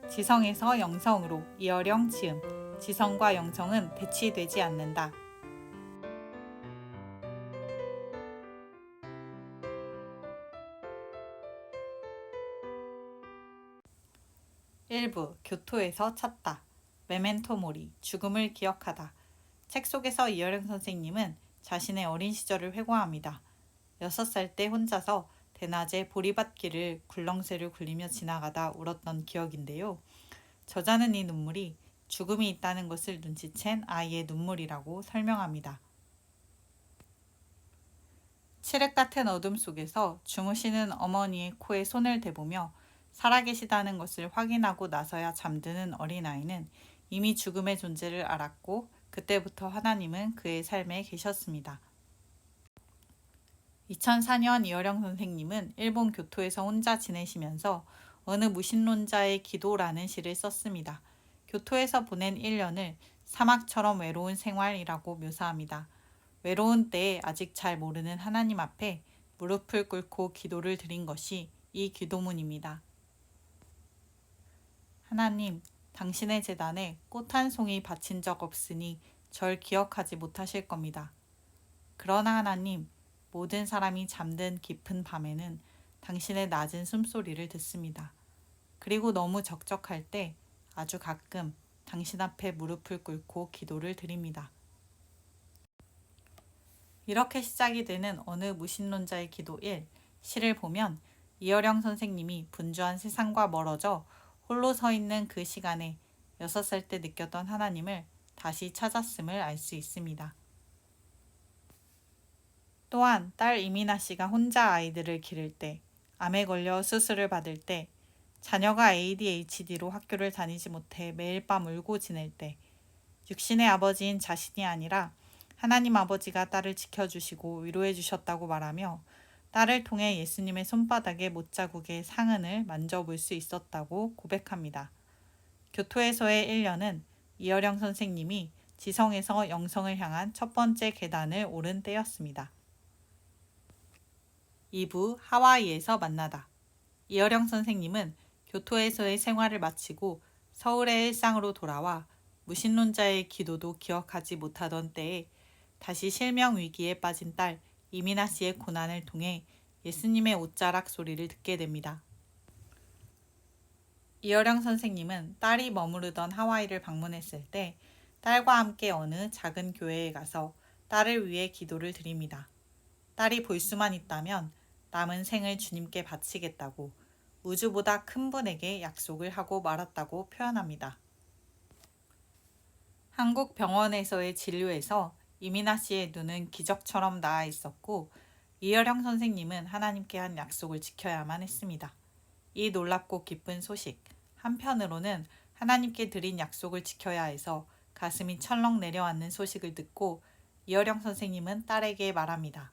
지성에서 영성으로 이어령 지음. 지성과 영성은 대치되지 않는다. 일부 교토에서 찾다. 메멘토 모리, 죽음을 기억하다. 책 속에서 이어령 선생님은 자신의 어린 시절을 회고합니다. 6살 때 혼자서 대낮에 보리밭길을 굴렁쇠를 굴리며 지나가다 울었던 기억인데요. 저자는 이 눈물이 죽음이 있다는 것을 눈치챈 아이의 눈물이라고 설명합니다. 칠흑 같은 어둠 속에서 주무시는 어머니의 코에 손을 대보며 살아계시다는 것을 확인하고 나서야 잠드는 어린아이는 이미 죽음의 존재를 알았고 그때부터 하나님은 그의 삶에 계셨습니다. 2004년 이어령 선생님은 일본 교토에서 혼자 지내시면서 어느 무신론자의 기도라는 시를 썼습니다. 교토에서 보낸 1년을 사막처럼 외로운 생활이라고 묘사합니다. 외로운 때에 아직 잘 모르는 하나님 앞에 무릎을 꿇고 기도를 드린 것이 이 기도문입니다. 하나님, 당신의 제단에 꽃 한 송이 바친 적 없으니 절 기억하지 못하실 겁니다. 그러나 하나님, 모든 사람이 잠든 깊은 밤에는 당신의 낮은 숨소리를 듣습니다. 그리고 너무 적적할 때 아주 가끔 당신 앞에 무릎을 꿇고 기도를 드립니다. 이렇게 시작이 되는 어느 무신론자의 기도 1, 시를 보면 이어령 선생님이 분주한 세상과 멀어져 홀로 서 있는 그 시간에 6살 때 느꼈던 하나님을 다시 찾았음을 알 수 있습니다. 또한 딸 이미나 씨가 혼자 아이들을 기를 때, 암에 걸려 수술을 받을 때, 자녀가 ADHD로 학교를 다니지 못해 매일 밤 울고 지낼 때, 육신의 아버지인 자신이 아니라 하나님 아버지가 딸을 지켜주시고 위로해 주셨다고 말하며 딸을 통해 예수님의 손바닥에 못자국의 상흔을 만져볼 수 있었다고 고백합니다. 교토에서의 1년은 이어령 선생님이 지성에서 영성을 향한 첫 번째 계단을 오른 때였습니다. 2부 하와이에서 만나다. 이어령 선생님은 교토에서의 생활을 마치고 서울의 일상으로 돌아와 무신론자의 기도도 기억하지 못하던 때에 다시 실명 위기에 빠진 딸 이미나 씨의 고난을 통해 예수님의 옷자락 소리를 듣게 됩니다. 이어령 선생님은 딸이 머무르던 하와이를 방문했을 때 딸과 함께 어느 작은 교회에 가서 딸을 위해 기도를 드립니다. 딸이 볼 수만 있다면 남은 생을 주님께 바치겠다고 우주보다 큰 분에게 약속을 하고 말았다고 표현합니다. 한국 병원에서의 진료에서 이미나 씨의 눈은 기적처럼 나아 있었고 이어령 선생님은 하나님께 한 약속을 지켜야만 했습니다. 이 놀랍고 기쁜 소식, 한편으로는 하나님께 드린 약속을 지켜야 해서 가슴이 철렁 내려앉는 소식을 듣고 이어령 선생님은 딸에게 말합니다.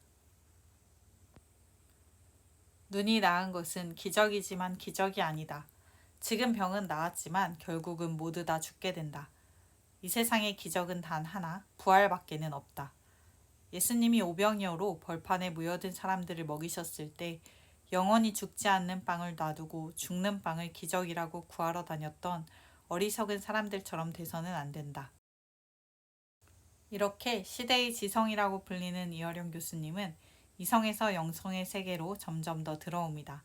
눈이 나은 것은 기적이지만 기적이 아니다. 지금 병은 나았지만 결국은 모두 다 죽게 된다. 이 세상의 기적은 단 하나, 부활밖에는 없다. 예수님이 오병이어로 벌판에 모여든 사람들을 먹이셨을 때 영원히 죽지 않는 빵을 놔두고 죽는 빵을 기적이라고 구하러 다녔던 어리석은 사람들처럼 돼서는 안 된다. 이렇게 시대의 지성이라고 불리는 이어령 교수님은 이성에서 영성의 세계로 점점 더 들어옵니다.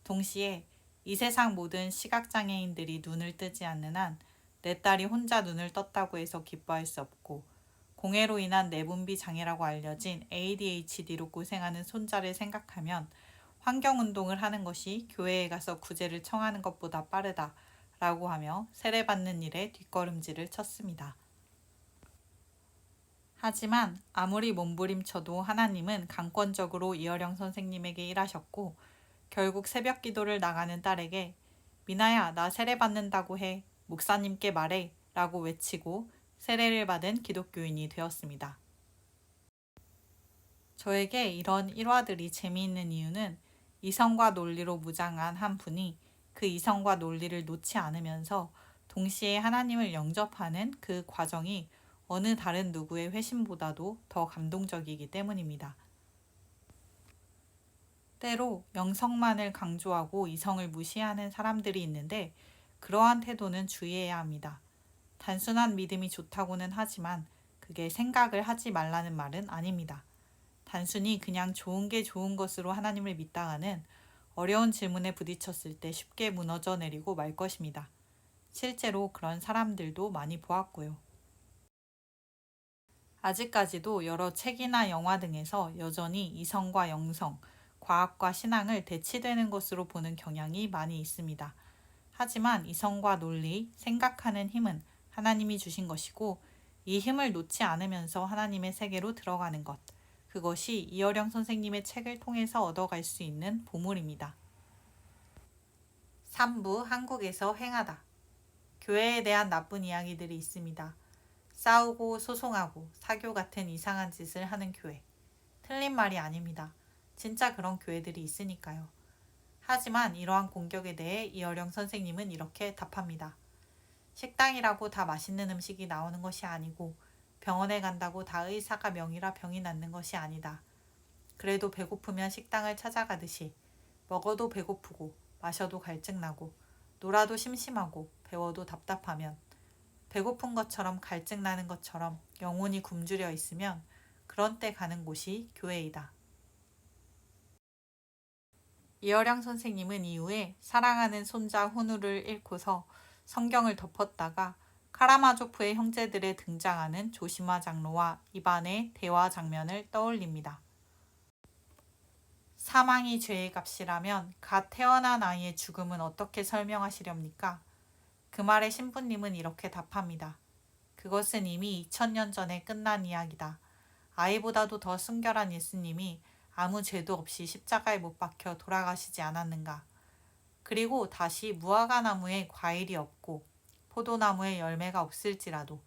동시에 이 세상 모든 시각장애인들이 눈을 뜨지 않는 한 내 딸이 혼자 눈을 떴다고 해서 기뻐할 수 없고 공해로 인한 내분비 장애라고 알려진 ADHD로 고생하는 손자를 생각하면 환경운동을 하는 것이 교회에 가서 구제를 청하는 것보다 빠르다라고 하며 세례받는 일에 뒷걸음질을 쳤습니다. 하지만 아무리 몸부림쳐도 하나님은 강권적으로 이어령 선생님에게 일하셨고 결국 새벽 기도를 나가는 딸에게 미나야 나 세례받는다고 해 목사님께 말해 라고 외치고 세례를 받은 기독교인이 되었습니다. 저에게 이런 일화들이 재미있는 이유는 이성과 논리로 무장한 한 분이 그 이성과 논리를 놓지 않으면서 동시에 하나님을 영접하는 그 과정이 어느 다른 누구의 회심보다도 더 감동적이기 때문입니다. 때로 영성만을 강조하고 이성을 무시하는 사람들이 있는데 그러한 태도는 주의해야 합니다. 단순한 믿음이 좋다고는 하지만 그게 생각을 하지 말라는 말은 아닙니다. 단순히 그냥 좋은 게 좋은 것으로 하나님을 믿다가는 어려운 질문에 부딪혔을 때 쉽게 무너져 내리고 말 것입니다. 실제로 그런 사람들도 많이 보았고요. 아직까지도 여러 책이나 영화 등에서 여전히 이성과 영성, 과학과 신앙을 대치되는 것으로 보는 경향이 많이 있습니다. 하지만 이성과 논리, 생각하는 힘은 하나님이 주신 것이고 이 힘을 놓지 않으면서 하나님의 세계로 들어가는 것. 그것이 이어령 선생님의 책을 통해서 얻어갈 수 있는 보물입니다. 3부 한국에서 행하다. 교회에 대한 나쁜 이야기들이 있습니다. 싸우고 소송하고 사교 같은 이상한 짓을 하는 교회. 틀린 말이 아닙니다. 진짜 그런 교회들이 있으니까요. 하지만 이러한 공격에 대해 이어령 선생님은 이렇게 답합니다. 식당이라고 다 맛있는 음식이 나오는 것이 아니고 병원에 간다고 다 의사가 명이라 병이 낫는 것이 아니다. 그래도 배고프면 식당을 찾아가듯이 먹어도 배고프고 마셔도 갈증나고 놀아도 심심하고 배워도 답답하면 배고픈 것처럼 갈증나는 것처럼 영혼이 굶주려 있으면 그런 때 가는 곳이 교회이다. 이어령 선생님은 이후에 사랑하는 손자 훈우를 잃고서 성경을 덮었다가 카라마조프의 형제들에 등장하는 조시마 장로와 이반의 대화 장면을 떠올립니다. 사망이 죄의 값이라면 갓 태어난 아이의 죽음은 어떻게 설명하시렵니까? 그 말에 신부님은 이렇게 답합니다. 그것은 이미 2000년 전에 끝난 이야기다. 아이보다도 더 순결한 예수님이 아무 죄도 없이 십자가에 못 박혀 돌아가시지 않았는가. 그리고 다시 무화과 나무에 과일이 없고 포도나무에 열매가 없을지라도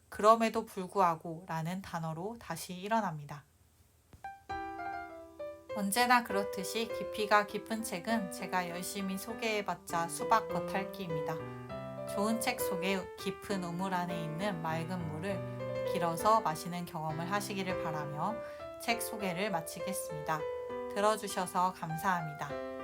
그럼에도 불구하고 라는 단어로 다시 일어납니다. 언제나 그렇듯이 깊이가 깊은 책은 제가 열심히 소개해봤자 수박 겉핥기입니다. 좋은 책 속에 깊은 우물 안에 있는 맑은 물을 길어서 마시는 경험을 하시기를 바라며 책 소개를 마치겠습니다. 들어주셔서 감사합니다.